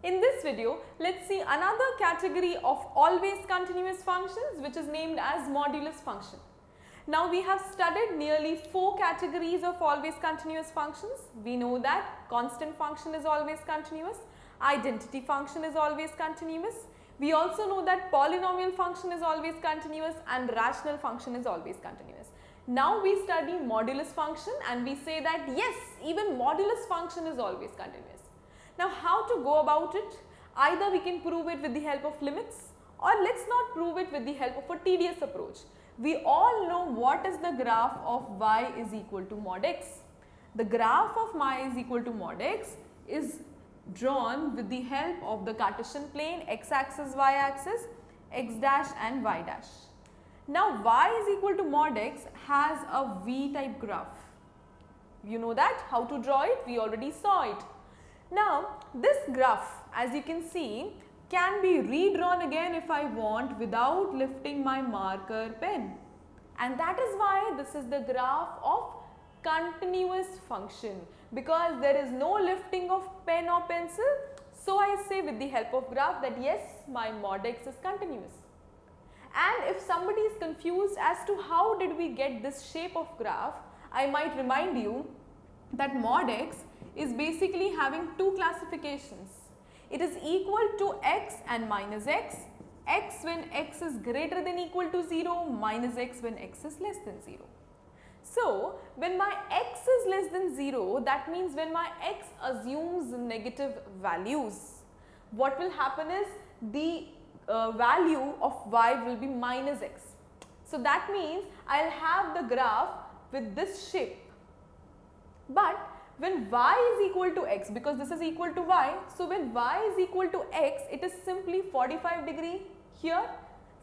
In this video, let's see another category of always continuous functions which is named as modulus function. Now we have studied nearly 4 categories of always continuous functions. We know that constant function is always continuous, identity function is always continuous. We also know that polynomial function is always continuous and rational function is always continuous. Now we study modulus function and we say that yes, even modulus function is always continuous. Now how to go about it? Either we can prove it with the help of limits, or let's not prove it with the help of a tedious approach. We all know what is the graph of y is equal to mod x. The graph of y is equal to mod x is drawn with the help of the Cartesian plane x axis, y axis, x dash and y dash. Now y is equal to mod x has a V type graph. You know that how to draw it? We already saw it. Now this graph, as you can see, can be redrawn again if I want without lifting my marker pen, and that is why this is the graph of continuous function, because there is no lifting of pen or pencil. So I say with the help of graph that yes, my mod x is continuous. And if somebody is confused as to how did we get this shape of graph, I might remind you that mod x is basically having 2 classifications. It is equal to x and minus x, x when x is greater than equal to 0, minus x when x is less than 0. So when my x is less than 0, that means when my x assumes negative values, what will happen is the value of y will be minus x. So that means I will have the graph with this shape. But when y is equal to x, because this is equal to y, so when y is equal to x, it is simply 45 degree here,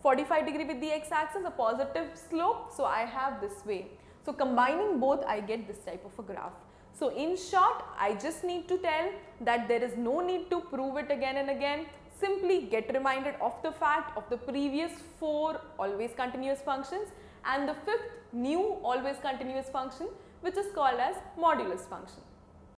45 degree with the x axis, a positive slope. So I have this way. So combining both, I get this type of a graph. So in short, I just need to tell that there is no need to prove it again and again. Simply get reminded of the fact of the previous 4 always continuous functions and the 5th new always continuous function, which is called as modulus function.